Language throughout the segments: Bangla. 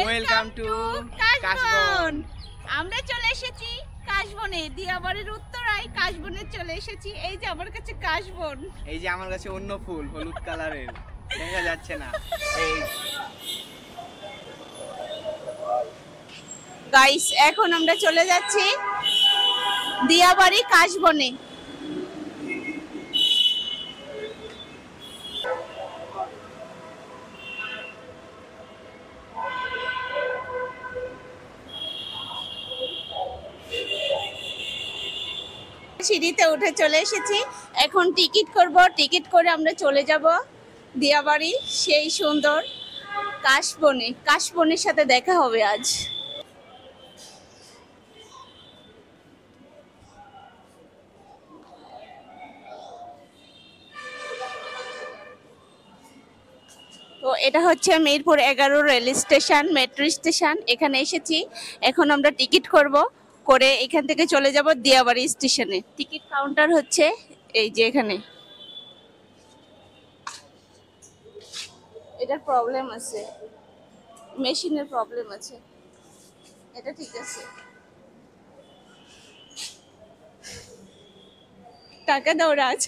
ওয়েলকাম টু কাশবন। আমরা চলে এসেছি কাশবনে, দিয়াবাড়ির উত্তরায় কাশবনে চলে এসেছি। এই যে আমার কাছে কাশবন, এই যে আমার কাছে অন্য ফুল হলুদ কালারের, দেখা যাচ্ছে না। এই গাইস, এখন আমরা চলে যাচ্ছি দিয়াবাড়ি কাশবনে। সিঁড়িতে উঠে চলে এসেছি, এখন টিকিট করব। টিকিট করে আমরা চলে যাব দিয়াবাড়ি, সেই সুন্দর কাশবনে। কাশবনের সাথে দেখা হবে আজ। তো এটা হচ্ছে Mirpur 11 rail station, metro station. এখানে এসেছি, এখন আমরা টিকিট করব, করে এখান থেকে চলে যাব দিয়াবাড়ি স্টেশনে। টিকিট কাউন্টার হচ্ছে এই যে এখানে। এটার প্রবলেম আছে, মেশিনের প্রবলেম আছে। এটা ঠিক আছে, টাকা দাও রাজ।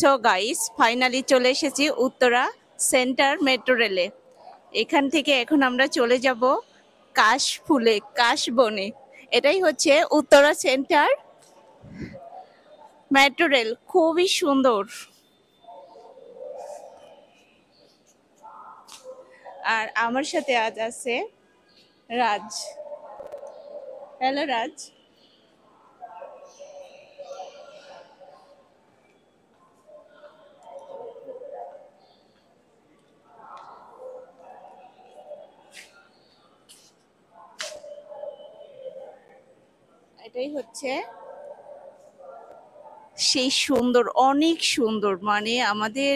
সো গাইস, ফাইনালি চলে এসেছি উত্তরা সেন্টার মেট্রো রেলে। এখান থেকে এখন আমরা চলে যাব কাশফুলে, কাশবনে। এটাই হচ্ছে উত্তরা সেন্টার মেট্রো রেল, খুবই সুন্দর। আর আমার সাথে আজ আছে রাজ। হ্যালো রাজ। এটাই হচ্ছে সেই সুন্দর, অনেক সুন্দর, মানে আমাদের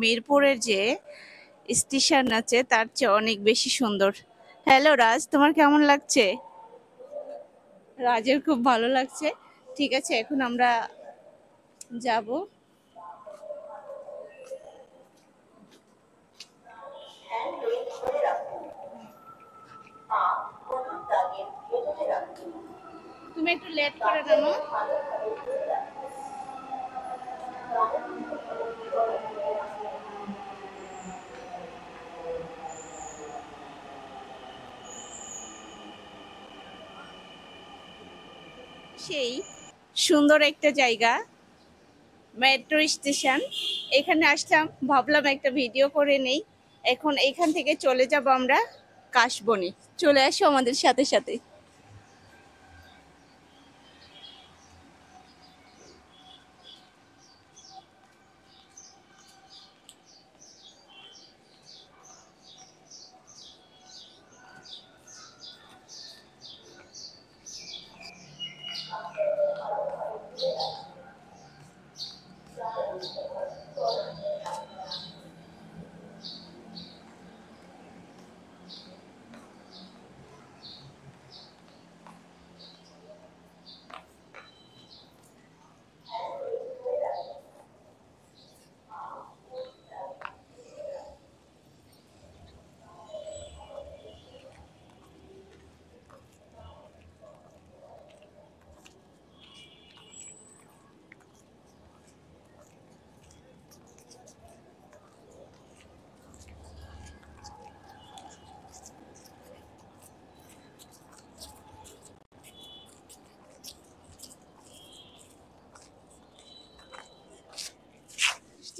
মিরপুরের যে স্টেশন আছে তার চেয়ে অনেক বেশি সুন্দর। হ্যালো রাজ, তোমার কেমন লাগছে? রাজের খুব ভালো লাগছে। ঠিক আছে, এখন আমরা যাব। তুমি একটু লেট করে নামো। সেই সুন্দর একটা জায়গা, মেট্রো স্টেশন। এখানে আসলাম, ভাবলাম একটা ভিডিও করে নেই। এখন এখান থেকে চলে যাব আমরা কাশবনে। চলে আসো আমাদের সাথে সাথে।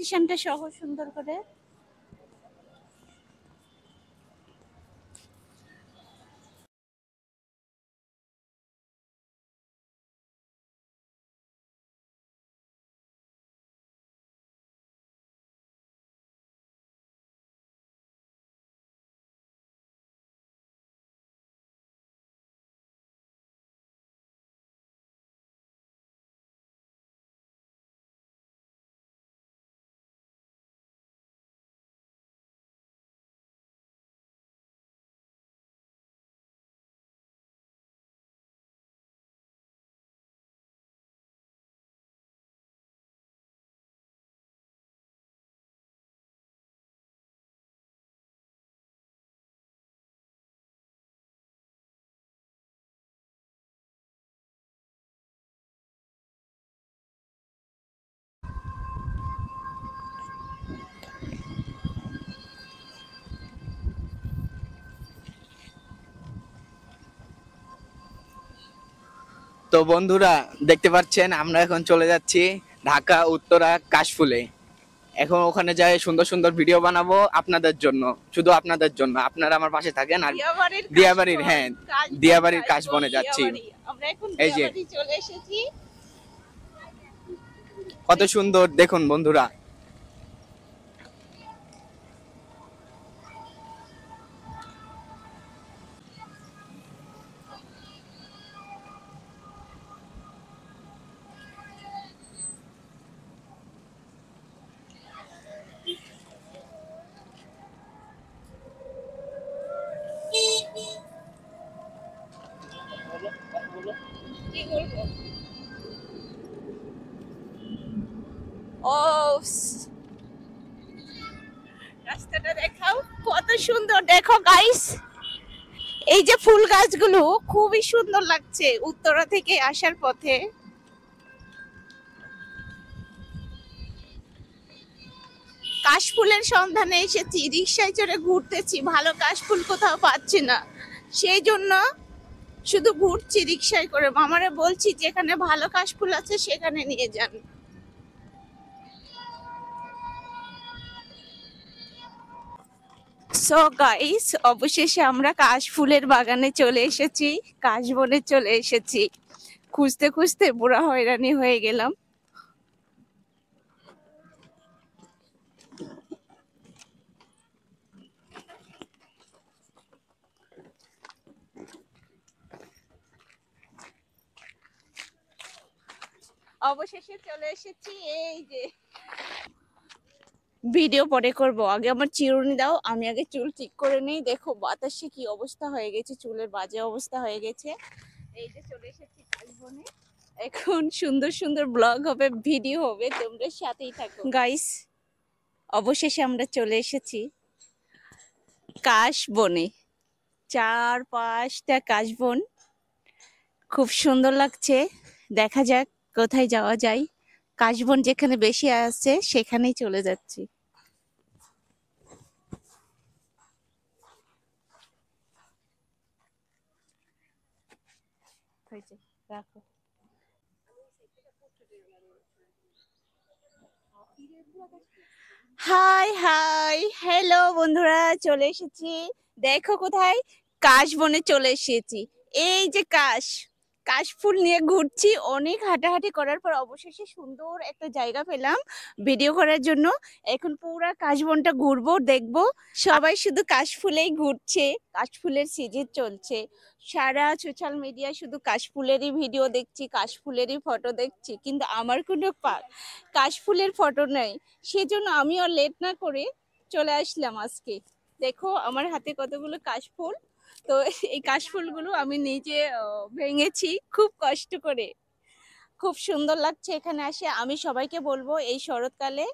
স্টেশনটা সহ সুন্দর করে। তো বন্ধুরা দেখতে পাচ্ছেন আমরা এখন চলে যাচ্ছি ঢাকা উত্তরা কাশফুলে। এখন ওখানে যাই সুন্দর সুন্দর ভিডিও বানাবো আপনাদের জন্য, শুধু আপনাদের জন্য। আপনারা আমার পাশে থাকেন। আর দিয়াবাড়ির, হ্যাঁ দিয়াবাড়ির কাশবনে যাচ্ছি। আমরা এখন এই যে দিয়াবাড়ি চলে এসেছি। কত সুন্দর দেখুন বন্ধুরা। কি বলবো? ও রাস্তাটা দেখাও, কত সুন্দর দেখো গাইস। এই যে ফুল গাছগুলো খুবই সুন্দর লাগছে উত্তরা থেকে আসার পথে। কাশফুলের সন্ধানে এসেছি, রিক্সায় চড়ে ঘুরতেছি, ভালো কাশফুল কোথাও পাচ্ছি না, সেই জন্য শুধু ঘুরছি রিক্সায় করে। মামারে বলছি যেখানে ভালো কাশফুল আছে সেখানে নিয়ে যান। সো গাইস, অবশেষে আমরা কাশফুলের বাগানে চলে এসেছি, কাশবনে চলে এসেছি। খুঁজতে খুঁজতে বুড়া হয়রানি হয়ে গেলাম। অবশেষে চলে এসেছি। এই যে ভিডিও পরে করব, আগে আমার চিরুনি দাও, আমি আগে চুল ঠিক করে নেই। দেখো বাতাসে কি অবস্থা হয়ে গেছে, চুলের বাজে অবস্থা হয়ে গেছে। এই যে চলে এসেছি কাশবনে, এখন সুন্দর সুন্দর ব্লগ হবে, ভিডিও হবে, তোমরা সাথেই থাকো গাইস। অবশেষে আমরা চলে এসেছি কাশবনে। 4-5টা কাশবন, খুব সুন্দর লাগছে। দেখা যাক কোথায় যাওয়া যায়। কাশবন যেখানে বেশি আছে সেখানেই চলে যাচ্ছি। রাখো। হাই হাই হ্যালো বন্ধুরা, চলে এসেছি। দেখো কোথায়, কাশবনে চলে এসেছি। এই যে কাশফুল নিয়ে ঘুরছি। অনেক হাঁটাহাঁটি করার পর অবশেষে সুন্দর একটা জায়গা পেলাম ভিডিও করার জন্য। এখন পুরা কাশবনটা ঘুরবো, দেখবো। সবাই শুধু কাশফুলেই ঘুরছে, কাশফুলের সিজন চলছে। সারা সোশ্যাল মিডিয়ায় শুধু কাশফুলেরই ভিডিও দেখছি, কাশফুলেরই ফটো দেখছি, কিন্তু আমার কোনো কাশফুলের ফটো নেই। সেজন্য আমি আর লেট না করে চলে আসলাম আজকে। দেখো আমার হাতে কতগুলো কাশফুল। তো এই কাশফুলগুলো আমি নিজে ভেঙেছি খুব কষ্ট করে। খুব সুন্দর লাগছে এখানে আসে। আমি সবাইকে বলবো এই শরৎকালে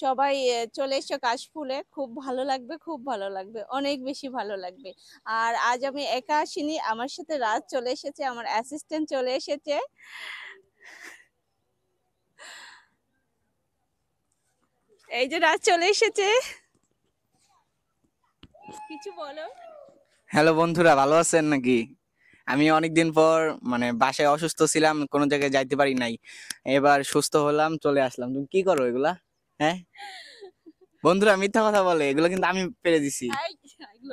সবাই চলে এসো কাশফুলে, খুব ভালো লাগবে, খুব ভালো লাগবে, অনেক বেশি ভালো লাগবে। আর আজ আমি একা আসিনি, আমার সাথে রাজ চলে এসেছে, আমার অ্যাসিস্ট্যান্ট চলে এসেছে। এই যে রাজ চলে এসেছে, কিছু বলো। হ্যালো বন্ধুরা, ভালো আছেন নাকি? আমি অনেকদিন পর মানে বাসায় অসুস্থ ছিলাম, কোনো জায়গায় যাইতে পারি নাই। এবার সুস্থ হলাম, চলে আসলাম। তুমি কি করো এগুলা? হ্যাঁ বন্ধুরা মিথ্যা কথা বলে, এগুলো কিন্তু আমি পেরে দিছি।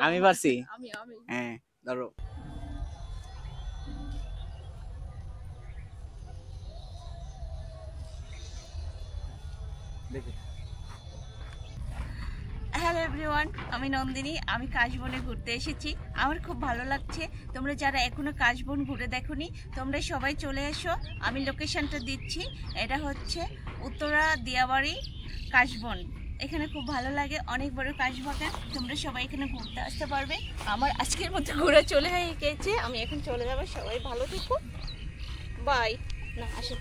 আমি পারছি। আমি হ্যাঁ ধরো। হ্যালো এভরিওয়ান, আমি নন্দিনী। আমি কাশবনে ঘুরতে এসেছি, আমার খুব ভালো লাগছে। তোমরা যারা এখনো কাশবন ঘুরে দেখোনি, তোমরা সবাই চলে এসো। আমি লোকেশনটা দিচ্ছি, এটা হচ্ছে উত্তরা দিয়াবাড়ি কাশবন। এখানে খুব ভালো লাগে, অনেক বড় কাশবাগান। তোমরা সবাই এখানে ঘুরতে আসতে পারবে। আমার আজকের মতো ঘোরা চলে হয়ে গেছে, আমি এখন চলে যাবো। সবাই ভালো থেকো, বাই। না আসো।